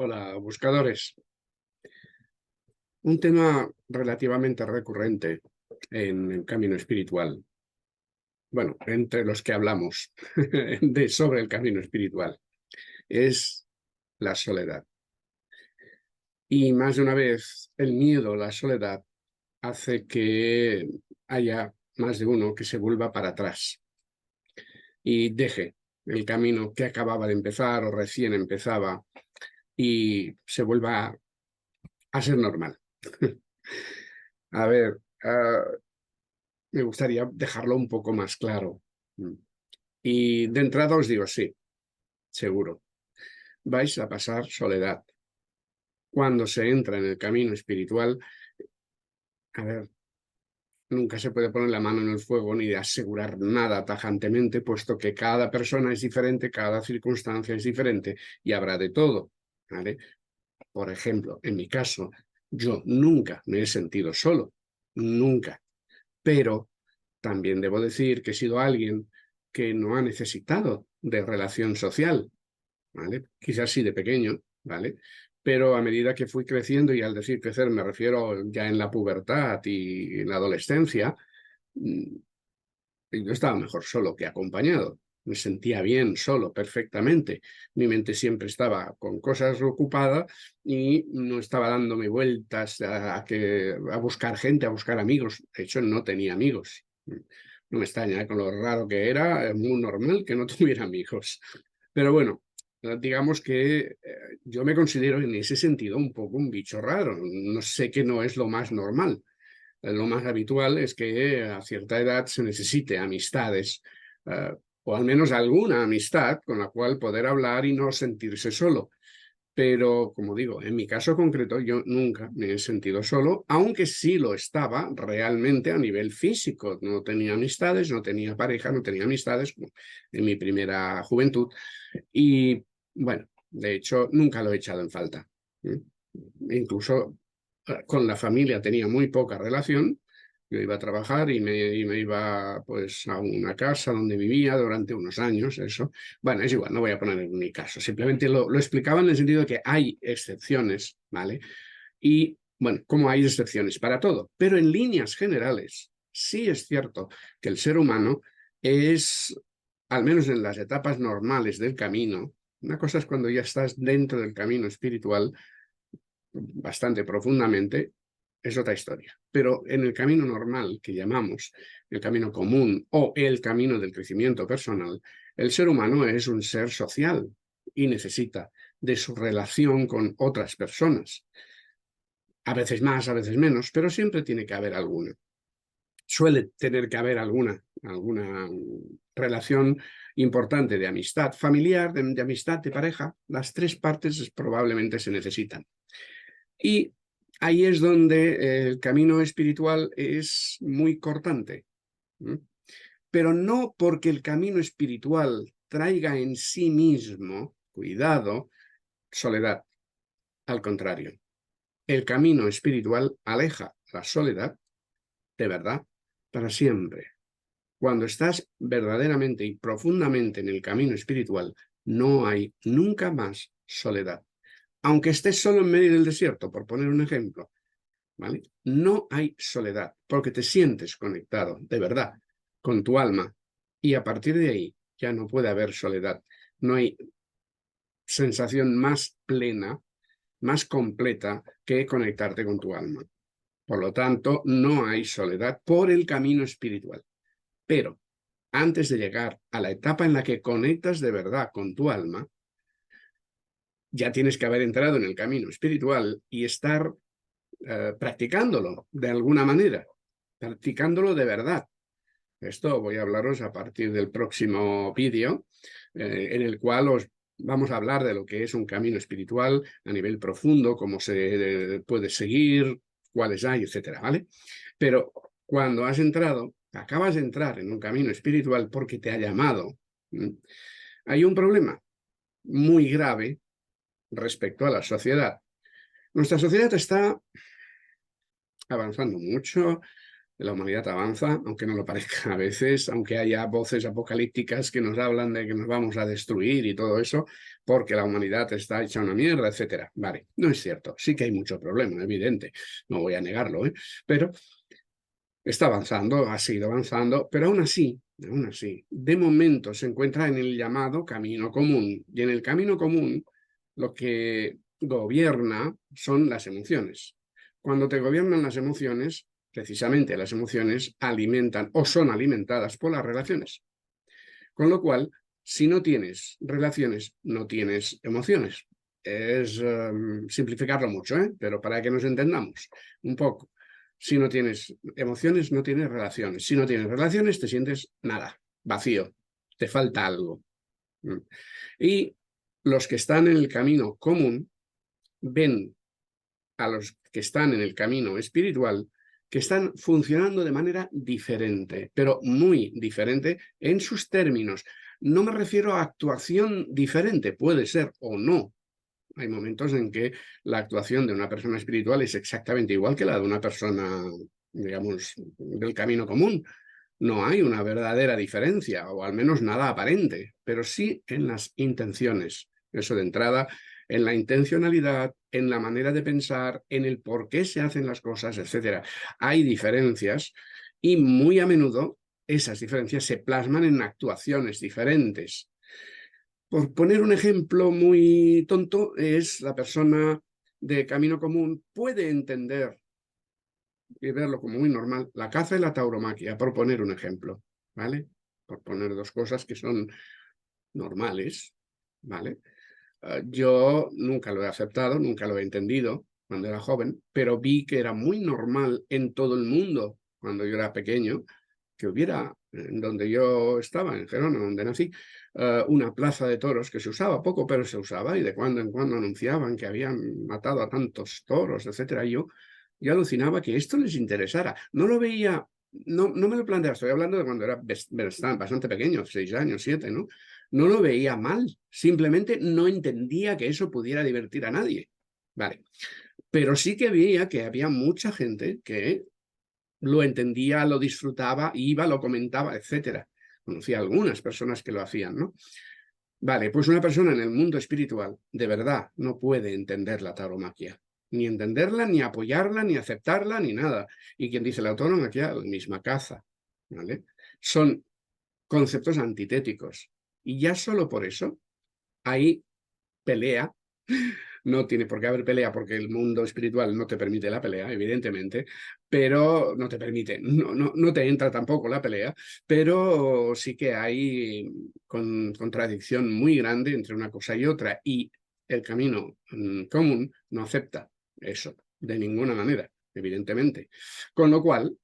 Hola, buscadores. Un tema relativamente recurrente en el camino espiritual. Bueno, entre los que hablamos sobre el camino espiritual, es la soledad. Y más de una vez, el miedo a la soledad hace que haya más de uno que se vuelva para atrás y deje el camino que acababa de empezar o recién empezaba y se vuelva a ser normal. A ver, me gustaría dejarlo un poco más claro. Y de entrada os digo, sí, seguro, vais a pasar soledad. Cuando se entra en el camino espiritual, a ver, nunca se puede poner la mano en el fuego ni asegurar nada tajantemente, puesto que cada persona es diferente, cada circunstancia es diferente y habrá de todo, ¿vale? Por ejemplo, en mi caso, yo nunca me he sentido solo, nunca, pero también debo decir que he sido alguien que no ha necesitado de relación social, ¿vale? Quizás sí de pequeño, ¿vale? Pero a medida que fui creciendo, y al decir crecer me refiero ya en la pubertad y en la adolescencia, mm, yo estaba mejor solo que acompañado. Me sentía bien solo, perfectamente. Mi mente siempre estaba con cosas ocupada y no estaba dándome vueltas a buscar gente, a buscar amigos. De hecho, no tenía amigos. No me extraña, con lo raro que era, es muy normal que no tuviera amigos. Pero bueno, digamos que yo me considero en ese sentido un poco un bicho raro. No sé que no es lo más normal. Lo más habitual es que a cierta edad se necesite amistades, o al menos alguna amistad con la cual poder hablar y no sentirse solo. Pero, como digo, en mi caso concreto, yo nunca me he sentido solo, aunque sí lo estaba realmente a nivel físico. No tenía amistades, no tenía pareja, no tenía amistades como en mi primera juventud. Y bueno, de hecho, nunca lo he echado en falta. ¿Eh? Incluso con la familia tenía muy poca relación. Yo iba a trabajar y me iba pues a una casa donde vivía durante unos años, eso. Bueno, es igual, no voy a poner en mi caso. Simplemente lo explicaba en el sentido de que hay excepciones, ¿vale? Y bueno, como hay excepciones para todo. Pero en líneas generales, sí es cierto que el ser humano es, al menos en las etapas normales del camino, una cosa es cuando ya estás dentro del camino espiritual, bastante profundamente, es otra historia. Pero en el camino normal que llamamos el camino común o el camino del crecimiento personal, el ser humano es un ser social y necesita de su relación con otras personas. A veces más, a veces menos, pero siempre tiene que haber alguna. Suele tener que haber alguna relación importante de amistad familiar, de amistad de pareja. Las tres partes probablemente se necesitan. Y ahí es donde el camino espiritual es muy cortante. ¿Mm? Pero no porque el camino espiritual traiga en sí mismo, cuidado, soledad. Al contrario, el camino espiritual aleja la soledad de verdad para siempre. Cuando estás verdaderamente y profundamente en el camino espiritual, no hay nunca más soledad. Aunque estés solo en medio del desierto, por poner un ejemplo, ¿vale? No hay soledad, porque te sientes conectado, de verdad, con tu alma. Y a partir de ahí ya no puede haber soledad. No hay sensación más plena, más completa que conectarte con tu alma. Por lo tanto, no hay soledad por el camino espiritual. Pero antes de llegar a la etapa en la que conectas de verdad con tu alma, ya tienes que haber entrado en el camino espiritual y estar practicándolo de alguna manera, practicándolo de verdad. Esto voy a hablaros a partir del próximo vídeo, en el cual os vamos a hablar de lo que es un camino espiritual a nivel profundo, cómo se puede seguir, cuáles hay, etcétera, ¿vale? Pero cuando has entrado, acabas de entrar en un camino espiritual porque te ha llamado, ¿m? Hay un problema muy grave respecto a la sociedad. Nuestra sociedad está avanzando mucho, La humanidad avanza, aunque no lo parezca a veces, aunque haya voces apocalípticas que nos hablan de que nos vamos a destruir y todo eso, porque la humanidad está hecha una mierda, etcétera. Vale, no es cierto. Sí que hay mucho problema, evidente. No voy a negarlo, ¿eh? Pero está avanzando, ha seguido avanzando, pero aún así, de momento se encuentra en el llamado camino común. Y en el camino común lo que gobierna son las emociones. Cuando te gobiernan las emociones, precisamente las emociones alimentan o son alimentadas por las relaciones. Con lo cual, si no tienes relaciones, no tienes emociones. Es simplificarlo mucho, ¿eh? Pero para que nos entendamos un poco. Si no tienes emociones, no tienes relaciones. Si no tienes relaciones, te sientes nada, vacío, te falta algo. Y los que están en el camino común ven a los que están en el camino espiritual que están funcionando de manera diferente, pero muy diferente en sus términos. No me refiero a actuación diferente, puede ser o no. Hay momentos en que la actuación de una persona espiritual es exactamente igual que la de una persona, digamos, del camino común. No hay una verdadera diferencia, o al menos nada aparente, pero sí en las intenciones. Eso de entrada, en la intencionalidad, en la manera de pensar, en el por qué se hacen las cosas, etc. Hay diferencias y muy a menudo esas diferencias se plasman en actuaciones diferentes. Por poner un ejemplo muy tonto, es la persona de camino común puede entender y verlo como muy normal, la caza y la tauromaquia, por poner un ejemplo, ¿vale? Por poner dos cosas que son normales, ¿vale? Yo nunca lo he aceptado, nunca lo he entendido cuando era joven, pero vi que era muy normal en todo el mundo cuando yo era pequeño, que hubiera, en donde yo estaba, en Gerona, donde nací, una plaza de toros que se usaba poco, pero se usaba y de cuando en cuando anunciaban que habían matado a tantos toros, etcétera. Y yo alucinaba que esto les interesara. No lo veía, no me lo planteaba, estoy hablando de cuando era bastante pequeño, 6 años, 7, ¿no? No lo veía mal, simplemente no entendía que eso pudiera divertir a nadie. Vale. Pero sí que veía que había mucha gente que lo entendía, lo disfrutaba, iba, lo comentaba, etcétera. Conocía a algunas personas que lo hacían, ¿no? Vale, pues una persona en el mundo espiritual de verdad no puede entender la tauromaquia. Ni entenderla, ni apoyarla, ni aceptarla, ni nada. Y quien dice la tauromaquia, la misma caza. ¿Vale? Son conceptos antitéticos. Y ya solo por eso hay pelea. No tiene por qué haber pelea porque el mundo espiritual no te permite la pelea, evidentemente, pero no te permite, no te entra tampoco la pelea, pero sí que hay contradicción muy grande entre una cosa y otra y el camino común no acepta eso de ninguna manera, evidentemente. Con lo cual,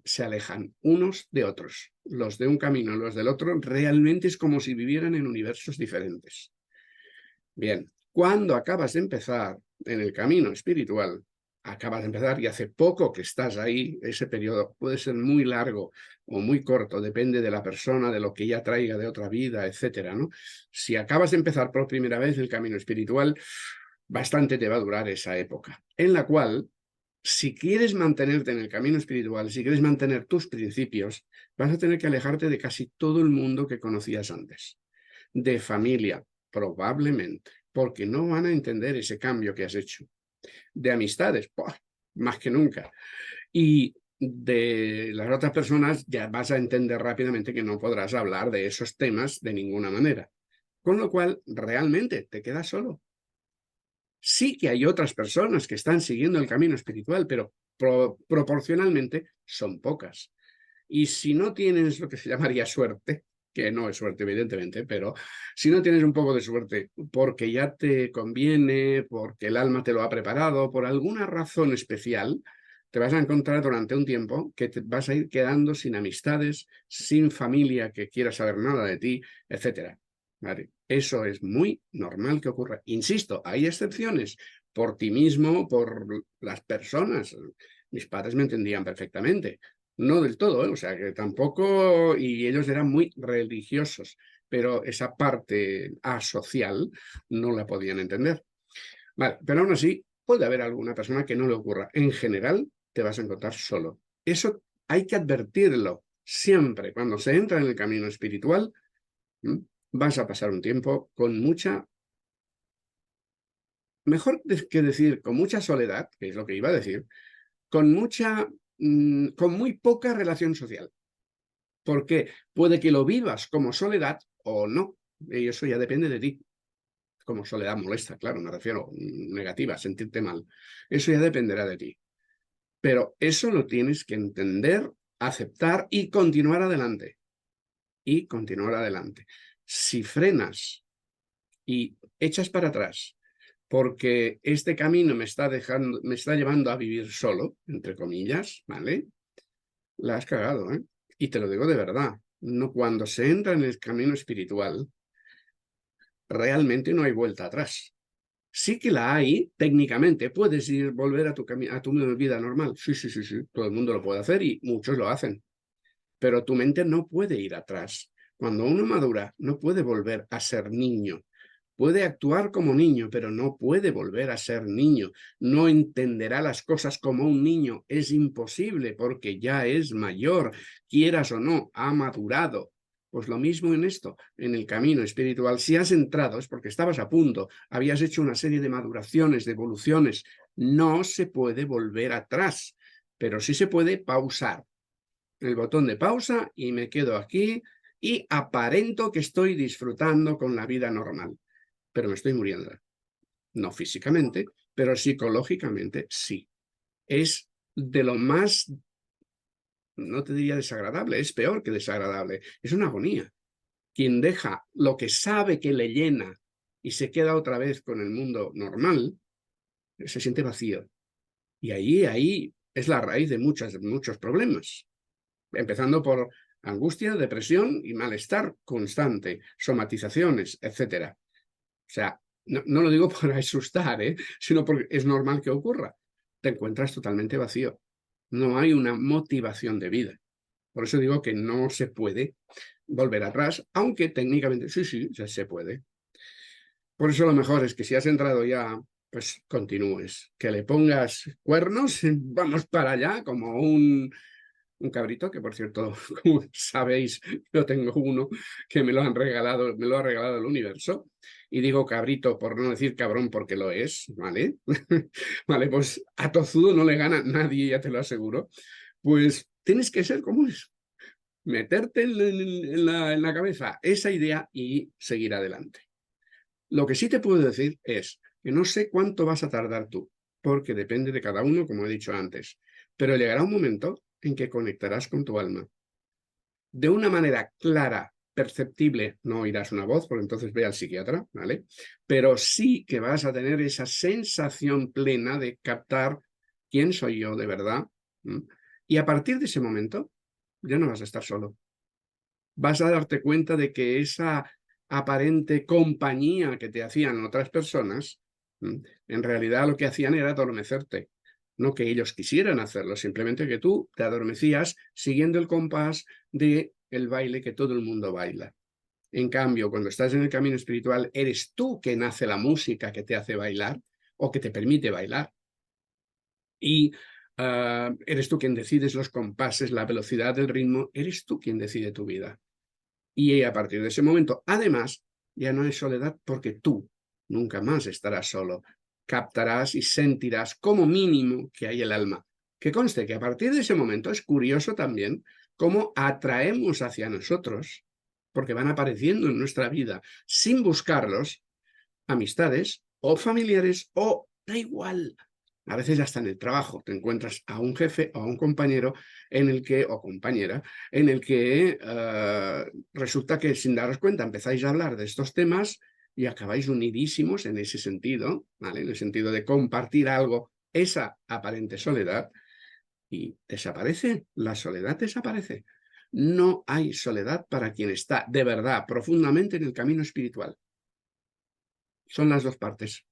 se alejan unos de otros. Los de un camino, los del otro, realmente es como si vivieran en universos diferentes. Bien, cuando acabas de empezar en el camino espiritual, acabas de empezar y hace poco que estás ahí, ese periodo puede ser muy largo o muy corto, depende de la persona, de lo que ya traiga de otra vida, etcétera, ¿no? Si acabas de empezar por primera vez el camino espiritual, bastante te va a durar esa época, en la cual, si quieres mantenerte en el camino espiritual, si quieres mantener tus principios, vas a tener que alejarte de casi todo el mundo que conocías antes. De familia, probablemente, porque no van a entender ese cambio que has hecho. De amistades, ¡pua!, más que nunca. Y de las otras personas ya vas a entender rápidamente que no podrás hablar de esos temas de ninguna manera. Con lo cual, realmente te quedas solo. Sí que hay otras personas que están siguiendo el camino espiritual, pero proporcionalmente son pocas. Y si no tienes lo que se llamaría suerte, que no es suerte evidentemente, pero si no tienes un poco de suerte porque ya te conviene, porque el alma te lo ha preparado, por alguna razón especial, te vas a encontrar durante un tiempo que te vas a ir quedando sin amistades, sin familia que quiera saber nada de ti, etcétera. ¿Vale? Eso es muy normal que ocurra. Insisto, hay excepciones por ti mismo, por las personas. Mis padres me entendían perfectamente. No del todo, ¿eh? O sea, que tampoco, y ellos eran muy religiosos, pero esa parte asocial no la podían entender. Vale, pero aún así puede haber alguna persona que no le ocurra. En general, te vas a encontrar solo. Eso hay que advertirlo siempre. Cuando se entra en el camino espiritual, vas a pasar un tiempo con mucha, mejor que decir con mucha soledad, que es lo que iba a decir, con muy poca relación social. Porque puede que lo vivas como soledad o no, y eso ya depende de ti. Como soledad molesta, claro, me refiero negativa, sentirte mal. Eso ya dependerá de ti. Pero eso lo tienes que entender, aceptar y continuar adelante. Y continuar adelante. Si frenas y echas para atrás porque este camino me está llevando a vivir solo, entre comillas, ¿vale? La has cagado, ¿eh? Y te lo digo de verdad. No, cuando se entra en el camino espiritual, realmente no hay vuelta atrás. Sí que la hay, técnicamente, puedes volver a tu vida normal. Sí, sí, sí, sí, todo el mundo lo puede hacer y muchos lo hacen. Pero tu mente no puede ir atrás. Cuando uno madura, no puede volver a ser niño. Puede actuar como niño, pero no puede volver a ser niño. No entenderá las cosas como un niño. Es imposible porque ya es mayor, quieras o no, ha madurado. Pues lo mismo en esto, en el camino espiritual. Si has entrado es porque estabas a punto, habías hecho una serie de maduraciones, de evoluciones. No se puede volver atrás, pero sí se puede pausar. El botón de pausa y me quedo aquí y aparento que estoy disfrutando con la vida normal, pero me estoy muriendo. No físicamente, pero psicológicamente sí. Es de lo más, no te diría desagradable, es peor que desagradable. Es una agonía. Quien deja lo que sabe que le llena y se queda otra vez con el mundo normal, se siente vacío. Y ahí es la raíz de muchos problemas. Empezando por angustia, depresión y malestar constante, somatizaciones, etcétera. O sea, no lo digo por asustar, sino porque es normal que ocurra. Te encuentras totalmente vacío. No hay una motivación de vida. Por eso digo que no se puede volver atrás, aunque técnicamente sí, ya se puede. Por eso lo mejor es que si has entrado ya, pues continúes. Que le pongas cuernos, vamos para allá, como un cabrito, que por cierto, como sabéis, yo tengo uno que me lo ha regalado el universo. Y digo cabrito por no decir cabrón porque lo es, ¿vale? Vale, pues a tozudo no le gana nadie, ya te lo aseguro. Pues tienes que ser como es. Meterte en la cabeza esa idea y seguir adelante. Lo que sí te puedo decir es que no sé cuánto vas a tardar tú, porque depende de cada uno, como he dicho antes, pero llegará un momento en que conectarás con tu alma. De una manera clara, perceptible, no oirás una voz, porque entonces ve al psiquiatra, ¿vale? Pero sí que vas a tener esa sensación plena de captar quién soy yo de verdad. Y a partir de ese momento, ya no vas a estar solo. Vas a darte cuenta de que esa aparente compañía que te hacían otras personas, en realidad lo que hacían era adormecerte. No que ellos quisieran hacerlo, simplemente que tú te adormecías siguiendo el compás del baile que todo el mundo baila. En cambio, cuando estás en el camino espiritual, eres tú quien hace la música que te hace bailar o que te permite bailar. Y eres tú quien decides los compases, la velocidad del ritmo, eres tú quien decide tu vida. Y a partir de ese momento, además, ya no hay soledad porque tú nunca más estarás solo. Captarás y sentirás como mínimo que hay el alma. Que conste que a partir de ese momento es curioso también cómo atraemos hacia nosotros, porque van apareciendo en nuestra vida sin buscarlos, amistades o familiares o da igual. A veces hasta en el trabajo te encuentras a un jefe o a un compañero o compañera en el que resulta que sin daros cuenta empezáis a hablar de estos temas y acabáis unidísimos en ese sentido, ¿vale? En el sentido de compartir algo, esa aparente soledad, y desaparece, la soledad desaparece. No hay soledad para quien está de verdad profundamente en el camino espiritual. Son las dos partes.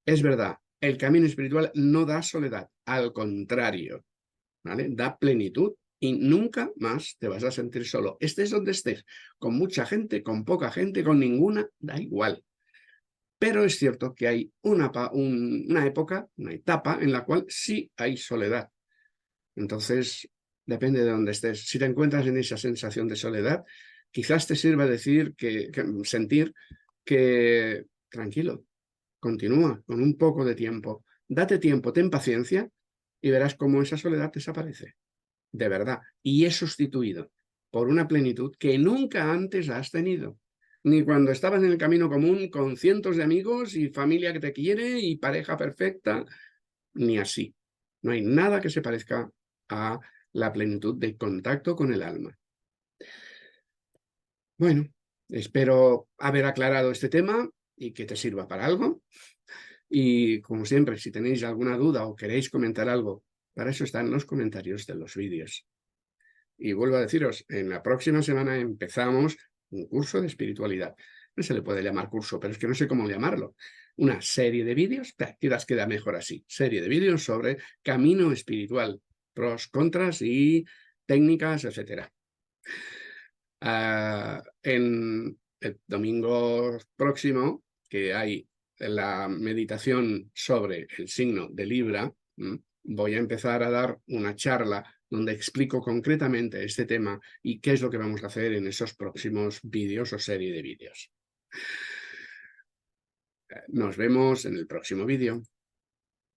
Es verdad, el camino espiritual no da soledad, al contrario, ¿vale? Da plenitud y nunca más te vas a sentir solo. Estés donde estés, con mucha gente, con poca gente, con ninguna, da igual. Pero es cierto que hay una época, una etapa en la cual sí hay soledad. Entonces, Depende de dónde estés. Si te encuentras en esa sensación de soledad, quizás te sirva sentir que tranquilo, continúa con un poco de tiempo. Date tiempo, ten paciencia y verás cómo esa soledad desaparece, de verdad. Y es sustituido por una plenitud que nunca antes has tenido. Ni cuando estabas en el camino común con cientos de amigos y familia que te quiere y pareja perfecta, ni así. No hay nada que se parezca a la plenitud de contacto con el alma. Bueno, espero haber aclarado este tema y que te sirva para algo. Y como siempre, si tenéis alguna duda o queréis comentar algo, para eso están los comentarios de los vídeos. Y vuelvo a deciros, en la próxima semana empezamos un curso de espiritualidad. No se le puede llamar curso, pero es que no sé cómo llamarlo. Una serie de vídeos, quizás queda mejor así, serie de vídeos sobre camino espiritual, pros, contras y técnicas, etc. En el domingo próximo, que hay la meditación sobre el signo de Libra, voy a empezar a dar una charla donde explico concretamente este tema y qué es lo que vamos a hacer en esos próximos vídeos o serie de vídeos. Nos vemos en el próximo vídeo.